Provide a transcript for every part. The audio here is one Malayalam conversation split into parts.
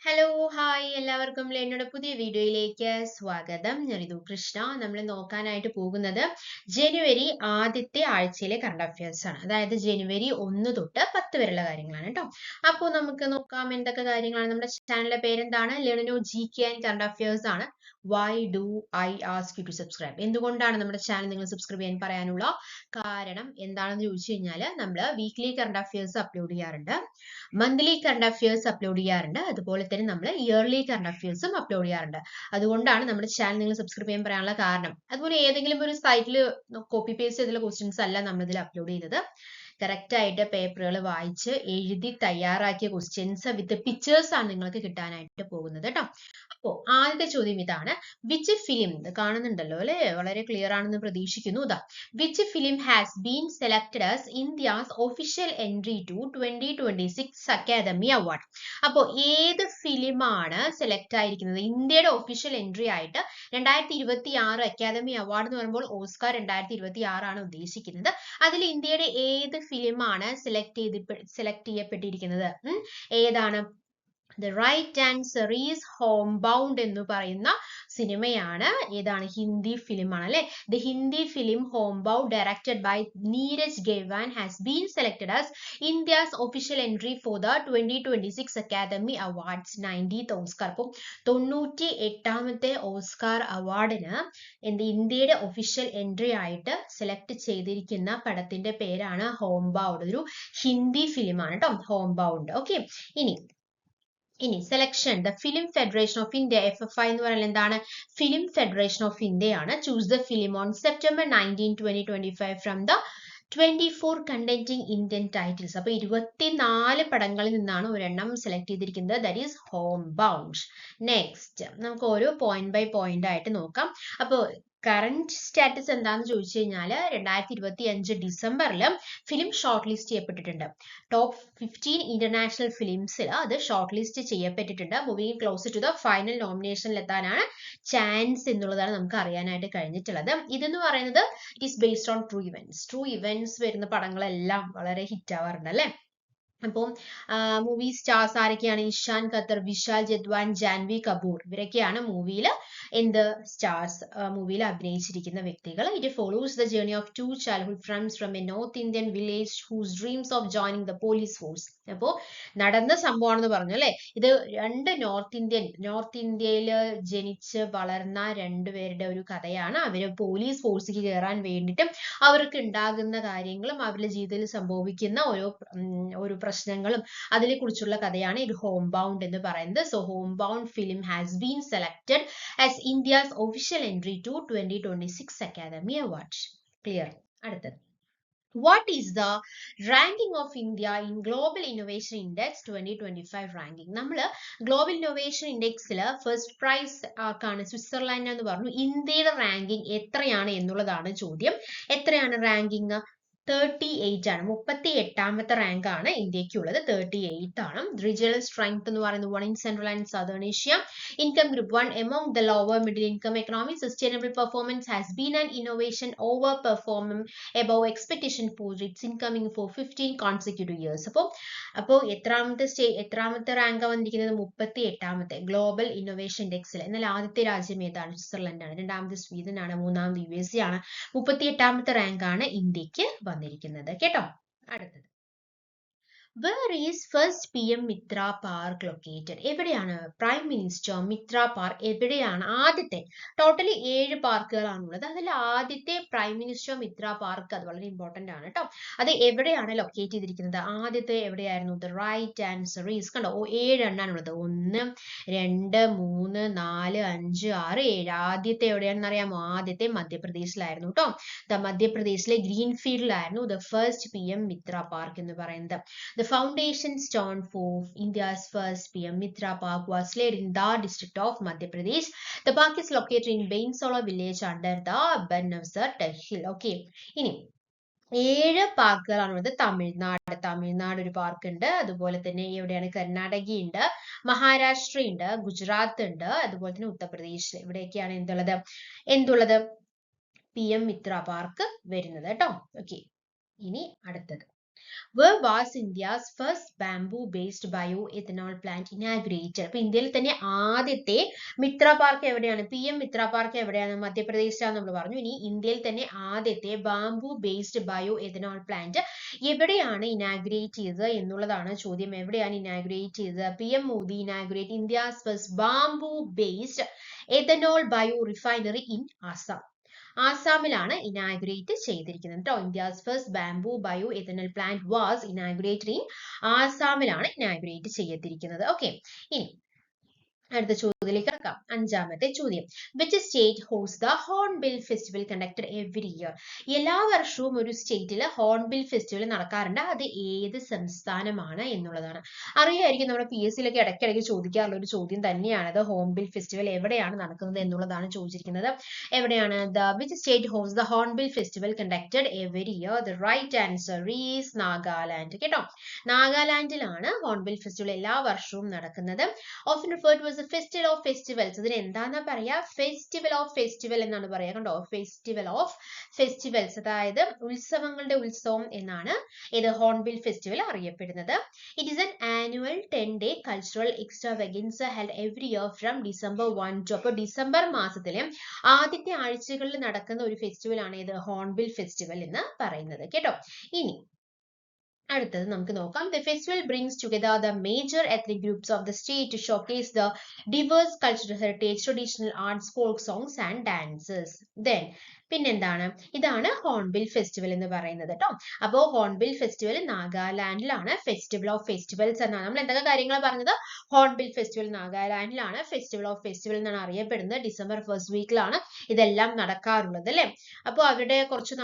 ഹലോ ഹായ് എല്ലാവർക്കും ലെന്നോടെ പുതിയ വീഡിയോയിലേക്ക് സ്വാഗതം. ഞാൻ ഋതു കൃഷ്ണ. നമ്മൾ നോക്കാനായിട്ട് പോകുന്നത് ജനുവരി ആദ്യത്തെ ആഴ്ചയിലെ കറണ്ട് അഫയേഴ്സ് ആണ്. അതായത് ജനുവരി 1 തൊട്ട് 10 വരെയുള്ള കാര്യങ്ങളാണ് കേട്ടോ. അപ്പോൾ നമുക്ക് നോക്കാം എന്തൊക്കെ കാര്യങ്ങളാണ്. നമ്മുടെ ചാനലിന്റെ പേരെന്താണ്? Learno GK and current affairs ആണ്. Why do I ask you to subscribe? എന്തുകൊണ്ടാണ് നമ്മുടെ ചാനൽ നിങ്ങൾ സബ്സ്ക്രൈബ് ചെയ്യാൻ പറയാനുള്ള കാരണം എന്താണെന്ന് ചോദിച്ചു കഴിഞ്ഞാൽ നമ്മൾ വീക്ക്ലി കറണ്ട് അഫയേഴ്സ് അപ്ലോഡ് ചെയ്യാറുണ്ട്, മന്ത്ലി കറണ്ട് അഫയേഴ്സ് അപ്ലോഡ് ചെയ്യാറുണ്ട്, അതുപോലെ തന്നെ നമ്മൾ ഇയർലി കറണ്ട് അഫയേഴ്സും അപ്ലോഡ് ചെയ്യാറുണ്ട്. അതുകൊണ്ടാണ് നമ്മുടെ ചാനൽ നിങ്ങൾ സബ്സ്ക്രൈബ് ചെയ്യാൻ പറയാനുള്ള കാരണം. അതുപോലെ ഏതെങ്കിലും ഒരു സൈറ്റിൽ കോപ്പി പേസ്റ്റ് ചെയ്തിട്ടുള്ള ക്വസ്റ്റ്യൻസ് അല്ല നമ്മൾ ഇതിൽ അപ്ലോഡ് ചെയ്യുന്നത്. കറക്റ്റ് ആയിട്ട് പേപ്പറുകൾ വായിച്ച് എഴുതി തയ്യാറാക്കിയ ക്വസ്റ്റ്യൻസ് വിത്ത് പിക്ചേഴ്സ് ആണ് നിങ്ങൾക്ക് കിട്ടാനായിട്ട് പോകുന്നത് കേട്ടോ. അപ്പോ ആദ്യത്തെ ചോദ്യം ഇതാണ്, വിച്ച് ഫിലിം, കാണുന്നുണ്ടല്ലോ അല്ലെ, വളരെ ക്ലിയർ ആണെന്ന് പ്രതീക്ഷിക്കുന്നു. ഇതാ, which film has been selected as India's official entry to 2026 academy award? അപ്പോൾ ഏത് ഫിലിമാണ് സെലക്ട് ആയിരിക്കുന്നത് ഇന്ത്യയുടെ ഒഫീഷ്യൽ എൻട്രി ആയിട്ട് 2026 അക്കാദമി അവാർഡ് എന്ന് പറയുമ്പോൾ ഓസ്കാർ 2026 ആണ് ഉദ്ദേശിക്കുന്നത്. അതിൽ ഇന്ത്യയുടെ ഏത് ഫിലിമാണ് സെലക്ട് ചെയ്യപ്പെട്ടിരിക്കുന്നത്? ഏതാണ്? The right answer is Homebound എന്ന് പറയുന്ന സിനിമയാണ്. ഏതാണ്? ഹിന്ദി ഫിലിം ആണ് അല്ലെ. The Hindi film Homebound directed by Neeraj Gaiwan has been selected as India's official entry for the 2026 Academy Awards 90th Oscar. അപ്പോൾ 98ാമത്തെ ഓസ്കാർ അവാർഡിന് ഇന്ത്യയുടെ ഒഫീഷ്യൽ എൻട്രി ആയിട്ട് സെലക്ട് ചെയ്തിരിക്കുന്ന പടത്തിന്റെ പേരാണ് ഹോംബൗണ്ട്. ഒരു ഹിന്ദി ഫിലിം ആണ് കേട്ടോ, ഹോംബൗണ്ട്. ഓക്കെ, ഇനി selection, the film federation of India, FFI എന്ന് പറയുന്നത് എന്താണ്? ഫിലിം ഫെഡറേഷൻ ഓഫ് ഇന്ത്യ ആണ്. Choose the film on September 19, 2025 from the 24 contending Indian titles. അപ്പൊ 24 പടങ്ങളിൽ നിന്നാണ് ഒരെണ്ണം സെലക്ട് ചെയ്തിരിക്കുന്നത്. That is home bound. Next നമുക്ക് ഓരോ പോയിന്റ് ബൈ പോയിന്റ് ആയിട്ട് നോക്കാം. അപ്പോൾ കറന്റ് സ്റ്റാറ്റസ് എന്താണെന്ന് ചോദിച്ചു കഴിഞ്ഞാൽ 2025 ഡിസംബറിൽ ഫിലിം ഷോർട്ട് ലിസ്റ്റ് ചെയ്യപ്പെട്ടിട്ടുണ്ട്. ടോപ്പ് 15 ഇന്റർനാഷണൽ ഫിലിംസിൽ അത് ഷോർട്ട് ലിസ്റ്റ് ചെയ്യപ്പെട്ടിട്ടുണ്ട്. Moving close to the final നോമിനേഷനിൽ എത്താനാണ് ചാൻസ് എന്നുള്ളതാണ് നമുക്ക് അറിയാനായിട്ട് കഴിഞ്ഞിട്ടുള്ളത്. ഇതെന്ന് പറയുന്നത് it is based on true events വരുന്ന പടങ്ങളെല്ലാം വളരെ ഹിറ്റ് ആവാറുണ്ട് അല്ലെ. അപ്പോൾ മൂവി സ്റ്റാർസ് ആരൊക്കെയാണ്? ഇഷാൻ ഖത്തർ, വിശാൽ ജദ്വാൻ, ജാൻവി കപൂർ, ഇവരൊക്കെയാണ് മൂവിയിൽ സ്റ്റാർസ് മൂവിയിൽ അഭിനയിച്ചിരിക്കുന്ന വ്യക്തികൾ. It follows the journey of two childhood friends from a north Indian village whose dreams of joining the police force. അപ്പോൾ നടന്ന സംഭവമാണെന്ന് പറഞ്ഞു അല്ലെ. ഇത് രണ്ട് നോർത്ത് ഇന്ത്യയിൽ ജനിച്ച് വളർന്ന രണ്ടുപേരുടെ ഒരു കഥയാണ്. അവര് പോലീസ് ഫോഴ്സിൽ കയറാൻ വേണ്ടിയിട്ട് അവർക്ക് ഉണ്ടാകുന്ന കാര്യങ്ങളും അവരുടെ ജീവിതത്തിൽ സംഭവിക്കുന്ന ഓരോ പ്രശ്നങ്ങളും അതിനെ കുറിച്ചുള്ള കഥയാണ് ഇത് ഹോം ബൗണ്ട് എന്ന് പറയുന്നത്. So home bound film has been selected as India's official entry to 2026 academy award. Clear. അടുത്തത്, what is the ranking of India in Global Innovation Index 2025 ranking? നമ്മൾ ഗ്ലോബൽ ഇന്നോവേഷൻ ഇൻഡെക്സിൽ ഫസ്റ്റ് പ്രൈസ് ആക്കാണ് സ്വിറ്റ്സർലാൻഡ് എന്ന് പറഞ്ഞു. ഇന്ത്യയുടെ റാങ്കിങ് എത്രയാണ് എന്നുള്ളതാണ് ചോദ്യം. എത്രയാണ് റാങ്കിങ്? 38 ആണ്. 38ാമത്തെ റാങ്ക് ആണ് ഇന്ത്യക്കുള്ളത്. 38 ആണ്. റീജിയണൽ സ്ട്രെങ്ത് എന്ന് പറയുന്നത് 1 in Central and Southern Asia. Income group 1 among the lower middle income economy. Sustainable performance has been an innovation over performing above expectation for its incoming for 15 consecutive years. അപ്പോൾ എത്രാമത്തെ റാങ്ക് വന്നിരിക്കുന്നത്? 38ാമത്തെ ഗ്ലോബൽ ഇന്നോവേഷൻ ഇൻഡെക്സിൽ. എന്നാൽ ആദ്യത്തെ രാജ്യം ഏതാണ്? സ്വിറ്റ്സർലൻഡ് ആണ്. രണ്ടാമത് സ്വീഡൻ ആണ്. മൂന്നാമത് USA ആണ്. 38ാമത്തെ റാങ്ക് ആണ് ഇന്ത്യക്ക് വന്നിരിക്കുന്നത് കേട്ടോ. അടുത്തത്, where is first PM Mitra Park located? എവിടെയാണ് പ്രൈം മിനിസ്റ്റർ മിത്ര പാർക്ക് എവിടെയാണ്? ആദ്യത്തെ ടോട്ടലി 7 പാർക്കുകളാണുള്ളത്. അതിൽ ആദ്യത്തെ പ്രൈം മിനിസ്റ്റർ മിത്ര പാർക്ക്, അത് വളരെ ഇമ്പോർട്ടന്റ് ആണ് കേട്ടോ. അത് എവിടെയാണ് ലൊക്കേറ്റ് ചെയ്തിരിക്കുന്നത്? ആദ്യത്തെ എവിടെയായിരുന്നു? ദ റൈറ്റ് ആൻസർ ഈസ്, കണ്ടോ 7 എണ്ണാണുള്ളത്. 1, 2, 3, 4, 5, 6, 7. ആദ്യത്തെ എവിടെയാണെന്ന് അറിയാമോ? ആദ്യത്തെ മധ്യപ്രദേശിലായിരുന്നു കേട്ടോ. മധ്യപ്രദേശിലെ ഗ്രീൻഫീൽഡിലായിരുന്നു the first PM Mitra park എന്ന് പറയുന്നത്. The foundation stone for India's first PM Mitra Park was laid in the district of Madhya Pradesh. The park is located in Bainsola village under the Banavsar hill. Okay. ഇനി 7 പാർക്കുകളാണുള്ളത്. തമിഴ്നാട് ഒരു പാർക്ക് ഉണ്ട്. അതുപോലെ തന്നെ എവിടെയാണ്? കർണാടക ഉണ്ട്, മഹാരാഷ്ട്ര ഉണ്ട്, ഗുജറാത്ത് ഉണ്ട്, അതുപോലെ തന്നെ ഉത്തർപ്രദേശ്. ഇവിടെയൊക്കെയാണ് എന്തുള്ളത് PM മിത്ര പാർക്ക് വരുന്നത് കേട്ടോ. ഓക്കെ, ഇനി അടുത്തത്, Where was India's first bamboo-based bioethanol plant inaugurated? അപ്പൊ ഇന്ത്യയിൽ തന്നെ ആദ്യത്തെ മിത്ര പാർക്ക് എവിടെയാണ്? PM മിത്ര പാർക്ക് എവിടെയാണ്? മധ്യപ്രദേശിലാണ് നമ്മൾ പറഞ്ഞു. ഇനി ഇന്ത്യയിൽ തന്നെ ആദ്യത്തെ bamboo based bio ethanol plant എവിടെയാണ് ഇനാഗുറേറ്റ് ചെയ്തത് എന്നുള്ളതാണ് ചോദ്യം. എവിടെയാണ് ഇനാഗുറേറ്റ് ചെയ്തത്? PM Modi inaugurate India's first bamboo based ethanol bio refinery in Assam. ആസാമിലാണ് ഇനാഗുറേറ്റ് ചെയ്തിരിക്കുന്നത് കേട്ടോ. India's first bamboo bio ethanol plant was inaugurated in ആസാമിലാണ് ഇനാഗുറേറ്റ് ചെയ്തിരിക്കുന്നത്. ഓക്കെ, ഇനി അടുത്ത ചോദ്യത്തിലേക്ക് കിടക്കാം. അഞ്ചാമത്തെ ചോദ്യം. Which state host the hornbill festival conducted every year? എല്ലാ വർഷവും ഒരു സ്റ്റേറ്റിൽ ഹോൺബിൽ ഫെസ്റ്റിവൽ നടക്കാറുണ്ട്. അത് ഏത് സംസ്ഥാനമാണ് എന്നുള്ളതാണ്. അറിയായിരിക്കും, നമ്മുടെ PSC യിലൊക്കെ ഇടയ്ക്കിടയ്ക്ക് ചോദിക്കാറുള്ള ഒരു ചോദ്യം തന്നെയാണത്. ഹോൺബിൽ ഫെസ്റ്റിവൽ എവിടെയാണ് നടക്കുന്നത് എന്നുള്ളതാണ് ചോദിച്ചിരിക്കുന്നത്. എവിടെയാണ്? Which state host the hornbill festival conducted every year? The right answer is Nagaland. കേട്ടോ, നാഗാലാൻഡിലാണ് ഹോൺബിൽ ഫെസ്റ്റിവൽ എല്ലാ വർഷവും നടക്കുന്നത്. Often referred to festival of festivals. ഇതിന് എന്താണെന്നാ പറയാ? ഫെസ്റ്റിവൽ ഓഫ് ഫെസ്റ്റിവൽ എന്നാണ് പറയാ. കണ്ടോ, ഫെസ്റ്റിവൽ ഓഫ് ഫെസ്റ്റിവൽസ്, അതായത് ഉത്സവങ്ങളുടെ ഉത്സവം എന്നാണ് ഇത് ഹോൺബിൽ ഫെസ്റ്റിവൽ അറിയപ്പെടുന്നത്. It is an annual 10-day cultural extravaganza held every year from December 1 to. അപ്പോൾ ഡിസംബർ മാസത്തിലെ ആദ്യത്തെ ആഴ്ചകളിൽ നടക്കുന്ന ഒരു ഫെസ്റ്റിവൽ ആണ് ഇത് ഹോൺബിൽ ഫെസ്റ്റിവൽ എന്ന് പറയുന്നത്. കേട്ടോ, ഇനി അടുത്തത് നമുക്ക് നോക്കാം. The festival brings together the major ethnic groups of the state to showcase the diverse cultural heritage, traditional arts, folk songs and dances. Then പിന്നെന്താണ്? ഇതാണ് ഹോൺബിൽ ഫെസ്റ്റിവൽ എന്ന് പറയുന്നത് കേട്ടോ. അപ്പോൾ ഹോൺബിൽ ഫെസ്റ്റിവൽ നാഗാലാൻഡിലാണ്. ഫെസ്റ്റിവൽ ഓഫ് ഫെസ്റ്റിവൽസ് എന്നാണ്. നമ്മൾ എന്തൊക്കെ കാര്യങ്ങൾ പറഞ്ഞത്? ഹോൺബിൽ ഫെസ്റ്റിവൽ നാഗാലാൻഡിലാണ്. ഫെസ്റ്റിവൽ ഓഫ് ഫെസ്റ്റിവൽ എന്നാണ് അറിയപ്പെടുന്നത്. ഡിസംബർ ഫസ്റ്റ് വീക്കിലാണ് ഇതെല്ലാം നടക്കാറുള്ളത് അല്ലെ. അപ്പോൾ അവരുടെ കുറച്ച്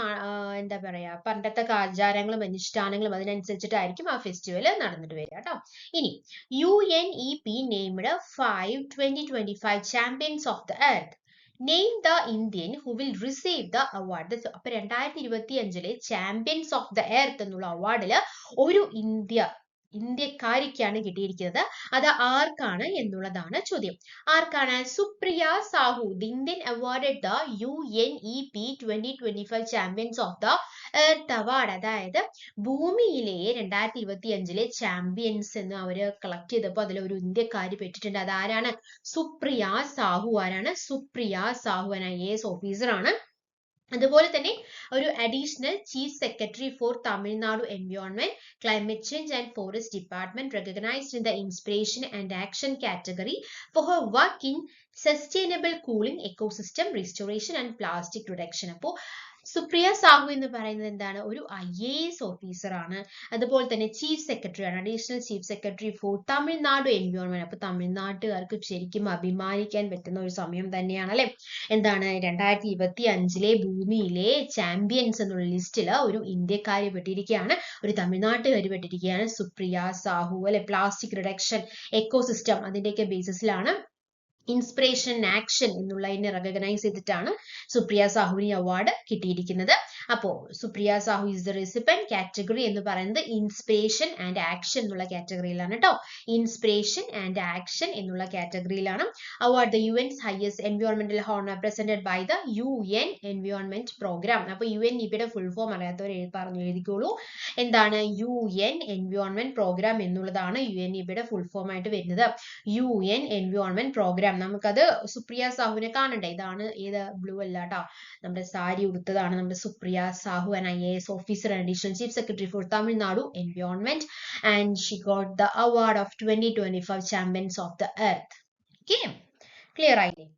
എന്താ പറയാ, പണ്ടത്തെ ആചാരങ്ങളും അനുഷ്ഠാനങ്ങളും അതിനനുസരിച്ചിട്ടായിരിക്കും ആ ഫെസ്റ്റിവൽ നടന്നിട്ട് വരിക കേട്ടോ. ഇനി UNEP named 5 2025 champions of the earth. Name the Indian who will receive the award. അപ്പൊ 2025 ചാമ്പ്യൻസ് ഓഫ് ദ എർത്ത് എന്നുള്ള അവാർഡില് ഒരു ഇന്ത്യക്കാരിക്കാണ് കിട്ടിയിരിക്കുന്നത്. അത് ആർക്കാണ് എന്നുള്ളതാണ് ചോദ്യം. ആർക്കാണ്? Supriya Sahu. The Indian awarded the UNEP 2025 champions of the earth award. അതായത് ഭൂമിയിലെ 2025 ചാമ്പ്യൻസ് എന്ന് അവര് കളക്ട് ചെയ്തപ്പോൾ അതിൽ ഒരു ഇന്ത്യക്കാരി പെട്ടിട്ടുണ്ട്. അത് ആരാണ്? സുപ്രിയ സാഹു. ആരാണ്? സുപ്രിയ സാഹു. IAS ഓഫീസർ ആണ്. അതുപോലെ തന്നെ ഒരു additional chief secretary for Tamil Nadu environment, climate change and forest department recognized in the inspiration and action category for her work in sustainable cooling, ecosystem restoration and plastic reduction. അപ്പോൾ സുപ്രിയ സാഹു എന്ന് പറയുന്നത് എന്താണ്? ഒരു IAS ഓഫീസർ ആണ്. അതുപോലെ തന്നെ ചീഫ് സെക്രട്ടറി ആണ്, additional chief secretary for Tamil Nadu environment. അപ്പൊ തമിഴ്നാട്ടുകാർക്ക് ശരിക്കും അഭിമാനിക്കാൻ പറ്റുന്ന ഒരു സമയം തന്നെയാണ് അല്ലെ. എന്താണ്? 2025 ഭൂമിയിലെ ചാമ്പ്യൻസ് എന്നുള്ള ലിസ്റ്റില് ഒരു ഇന്ത്യക്കാരി പെട്ടിരിക്കുകയാണ്, ഒരു തമിഴ്നാട്ടുകാരി പെട്ടിരിക്കുകയാണ്, സുപ്രിയ സാഹു അല്ലെ. പ്ലാസ്റ്റിക് റിഡക്ഷൻ, എക്കോസിസ്റ്റം അതിന്റെയൊക്കെ ബേസിസിലാണ് ഇൻസ്പിറേഷൻ ആക്ഷൻ എന്നുള്ളതിനെ റെക്കഗ്നൈസ് ചെയ്തിട്ടാണ് സുപ്രിയ സാഹുവിന് അവാർഡ് കിട്ടിയിരിക്കുന്നത്. അപ്പോൾ Supriya Sahu is the recipient. Category എന്ന് പറയുന്നത് ഇൻസ്പിറേഷൻ ആൻഡ് ആക്ഷൻ എന്നുള്ള കാറ്റഗറിയിലാണ് കേട്ടോ. ഇൻസ്പിറേഷൻ ആൻഡ് ആക്ഷൻ എന്നുള്ള കാറ്റഗറിയിലാണ്. അവാർഡ് ദ UN's ഹയസ്റ്റ് എൻവയോൺമെന്റൽ honour presented by the UN environment programme. അപ്പോൾ UNEPയുടെ ഫുൾ ഫോം അറിയാത്തവർ പറഞ്ഞു എഴുതിക്കോളൂ. എന്താണ്? UN എൻവയോൺമെന്റ് പ്രോഗ്രാം എന്നുള്ളതാണ് UNEPയുടെ ഫുൾ ഫോം ആയിട്ട് വരുന്നത്. UN environment programme. നമുക്കത് സുപ്രിയ സാഹുവിനെ കാണണ്ടേ? ഇതാണ് ഏത്? ബ്ലൂ അല്ല കേട്ടോ, നമ്മുടെ സാരി ഉടുത്തതാണ് നമ്മുടെ Supriya Sahu, an IAS officer and additional chief secretary for Tamil Nadu environment, and she got the award of 2025 champions of the earth. Okay, clear ആയില്ലേ?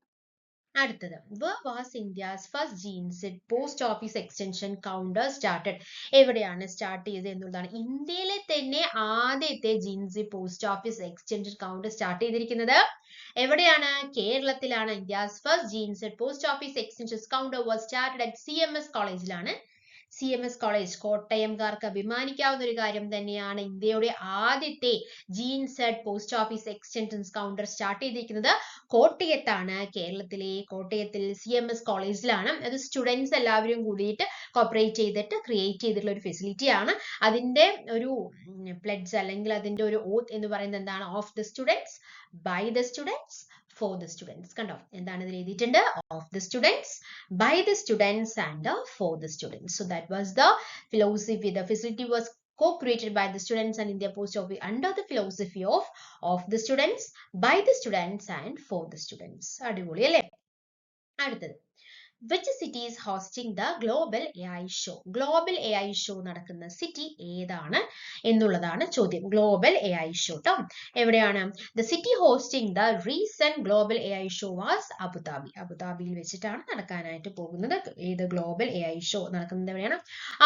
അടുത്തത്, where was India's first GeneSet post office extension counter started? എവിടെയാണ് സ്റ്റാർട്ട് ചെയ്തത് എന്നുള്ളതാണ്. ഇന്ത്യയിലെ തന്നെ ആദ്യത്തെ GeneSet post office extension counter start ചെയ്തിരിക്കുന്നത് എവിടെയാണ്? കേരളത്തിലാണ്. India's first GeneSet post office extension counter was started at CMS കോളേജിലാണ്. CMS കോളേജ് കോട്ടയംകാർക്ക് അഭിമാനിക്കാവുന്ന ഒരു കാര്യം തന്നെയാണ്. ഇന്ത്യയുടെ ആദ്യത്തെ GeneSet post office extension counter start ചെയ്തിരിക്കുന്നത് കോട്ടയത്താണ്. കേരളത്തിലെ കോട്ടയത്തിൽ CMS കോളേജിലാണ്. അത് സ്റ്റുഡൻസ് എല്ലാവരും കൂടിയിട്ട് കോപ്പറേറ്റ് ചെയ്തിട്ട് ക്രിയേറ്റ് ചെയ്തിട്ടുള്ള ഒരു ഫെസിലിറ്റി ആണ്. അതിന്റെ ഒരു പ്ലെഡ്ജ് അല്ലെങ്കിൽ അതിന്റെ ഒരു ഓത്ത് എന്ന് പറയുന്നത് എന്താണ്? Of the students, by the students, for the students. കണ്ടോ, എന്താണ് ഇതിൽ എഴുതിയിട്ടുണ്ട്? of the students, by the students and for the students. So that was the philosophy. The facility was co-created by the students and India Post Office under the philosophy of the students, by the students and for the students. അടിപൊളി അല്ലേ? അടുത്തത്, which city is hosting the global AI show? Global AI show നടക്കുന്ന city ഏതാണ് എന്നുള്ളതാണ് ചോദ്യം. Global AI show ട്ടോ. എവിടെയാണ്? The city hosting the recent global AI show was Abu Dhabi. അബുദാബിയിൽ വെച്ചിട്ടാണ് നടക്കാനായിട്ട് പോകുന്നത്. ഏത് global AI show നടക്കുന്നത് എവിടെയാണ്?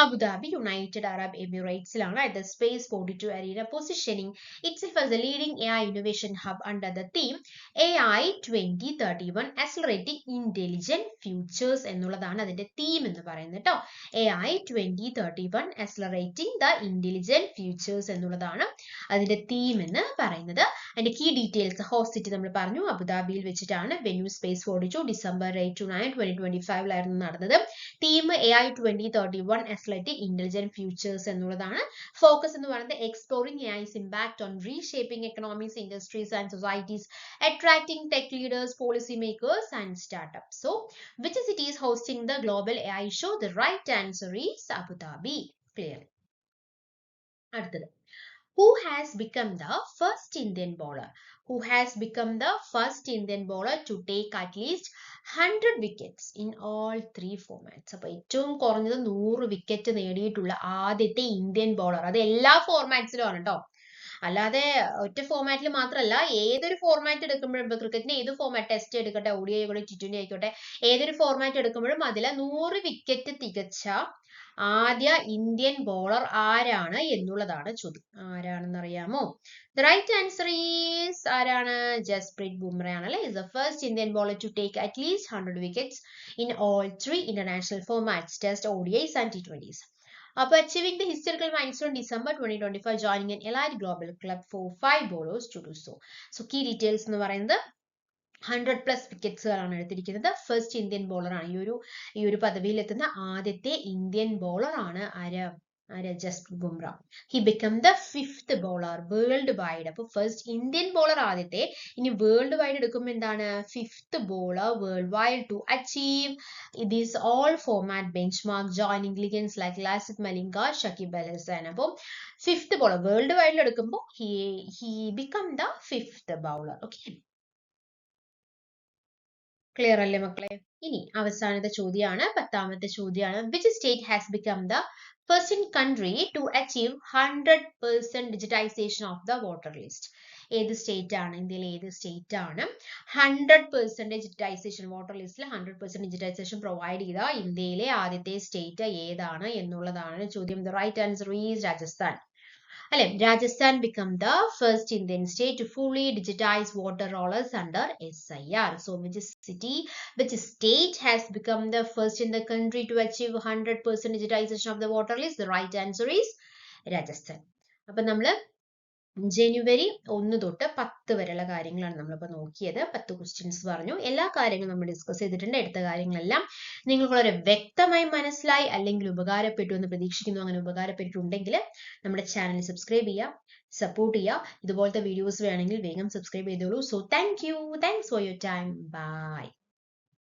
അബുദാബി, യുണൈറ്റഡ് അറബ് എമിറേറ്റ്സിലാണ്. at the Space 42 arena, positioning itself as a leading AI innovation hub under the theme AI 2031 accelerating intelligent futures എന്നുള്ളതാണ് അതിന്റെ തീം എന്ന് പറയുന്നത് ട്ടോ. AI 2031 accelerating the intelligent futures എന്നുള്ളതാണ് അതിന്റെ തീം എന്ന് പറയുന്നത്. അതിന്റെ കീ ഡീറ്റെയിൽസ്, ഹോസ്റ്റ് സിറ്റി നമ്മൾ പറഞ്ഞു, അബുദാബിയിൽ വെച്ചിട്ടാണ്. വെന്യൂ സ്പേസ് 42, ഡിസംബർ 8 to 9 2025 നടന്നത്. Theme AI 2031 accelerating intelligent futures എന്നുള്ളതാണ്. ഫോക്കസ് എന്ന് പറയുന്നത് exploring AI's impact on reshaping economies, industries and societies, attracting tech leaders, policymakers and startups. So, which city is hosting the global AI show? The right answer is Abu Dhabi. Clear. അടുത്തത്, who has become the first Indian bowler? Who has become the first Indian bowler to take at least 100 wickets in all three formats? അപ്പോൾ ഏറ്റവും കുറഞ്ഞത് 100 വിക്കറ്റ് നേടിയിട്ടുള്ള ആദ്യത്തെ ഇന്ത്യൻ ബോളർ, അത് എല്ലാ ഫോർമാറ്റ്സിലും ആണ് ട്ടോ. അല്ലാതെ ഒറ്റ ഫോർമാറ്റിൽ മാത്രമല്ല, ഏതൊരു ഫോർമാറ്റ് എടുക്കുമ്പോഴും, ക്രിക്കറ്റിന് ഏത് ഫോർമാറ്റ്, ടെസ്റ്റ് എടുക്കട്ടെ, ODI ആയിക്കോട്ടെ, T20 ആയിക്കോട്ടെ, ഏതൊരു ഫോർമാറ്റ് എടുക്കുമ്പോഴും അതിൽ 100 വിക്കറ്റ് തികച്ച ആദ്യ ഇന്ത്യൻ ബോളർ ആരാണ് എന്നുള്ളതാണ് ചോദ്യം. ആരാണെന്ന് അറിയാമോ? The right answer is ആരാണ്? ജസ്പ്രീത് ബുംറ ആണ് അല്ലേ? is the first Indian bowler to take at least 100 wickets in all three international formats, Test, ODIs and T20s. After achieving the historical milestone December 2025, joining an elite global club for 5 bowlers to do so. So key details എന്ന് പറയുന്നത് 100+ വിക്കറ്റ്സ് ആണ് എടുത്തിരിക്കുന്നത്. ഫസ്റ്റ് ഇന്ത്യൻ ബോളർ ആണ്. ഈ ഒരു പദവിയിൽ എത്തുന്ന ആദ്യത്തെ ഇന്ത്യൻ ബോളർ ആണ് ആര്? Jasprit Bumrah. He become the 5th bowler world wide. അപ്പോൾ ഫസ്റ്റ് ഇന്ത്യൻ ബോളർ ആദ്യത്തെ, ഇനി വേൾഡ് വൈഡ് എടുക്കുമ്പോൾ എന്താണ്? 5th bowler world wide to achieve this all format benchmark, joining legends like Lasith Malinga, Shakib Al Hasan. അപ്പോൾ 5th ബോളർ വേൾഡ് വൈഡിൽ എടുക്കുമ്പോൾ he become the 5th bowler. Okay, clear അല്ലേ മക്കളെ? ഇനി അവസാനത്തെ ചോദ്യമാണ്, 10ാമത്തെ ചോദ്യമാണ്. Which state has become the first in country to achieve 100% digitization of the voter list? ഏത് സ്റ്റേറ്റ് ആണ്? ഇന്ത്യയിലെ ഏത് സ്റ്റേറ്റ് ആണ് 100% digitization, വോട്ടർ ലിസ്റ്റിൽ 100% digitization പ്രൊവൈഡ് ചെയ്ത ഇന്ത്യയിലെ ആദ്യത്തെ സ്റ്റേറ്റ് ഏതാണ് എന്നുള്ളതാണ് ചോദ്യം. The right answer is Rajasthan. അല്ലെ? Rajasthan become the first Indian state to fully digitize voter rolls under SIR. So which state has become the first in the country to achieve 100% digitization of the voter list? The right answer is Rajasthan. അപ്പൊ നമ്മള് ജനുവരി 1 തൊട്ട് 10 വരെയുള്ള കാര്യങ്ങളാണ് നമ്മളിപ്പോൾ നോക്കിയത്. 10 ക്വസ്റ്റ്യൻസ് പറഞ്ഞു. എല്ലാ കാര്യങ്ങളും നമ്മൾ ഡിസ്കസ് ചെയ്തിട്ടുണ്ട്. എടുത്ത കാര്യങ്ങളെല്ലാം നിങ്ങൾക്ക് വളരെ വ്യക്തമായി മനസ്സിലായി അല്ലെങ്കിൽ ഉപകാരപ്പെട്ടു എന്ന് പ്രതീക്ഷിക്കുന്നു. അങ്ങനെ ഉപകാരപ്പെട്ടിട്ടുണ്ടെങ്കിൽ നമ്മുടെ ചാനൽ സബ്സ്ക്രൈബ് ചെയ്യുക, സപ്പോർട്ട് ചെയ്യുക. ഇതുപോലത്തെ വീഡിയോസ് വേണമെങ്കിൽ വേഗം സബ്സ്ക്രൈബ് ചെയ്തോളൂ. So thank you. Thanks for your time. By.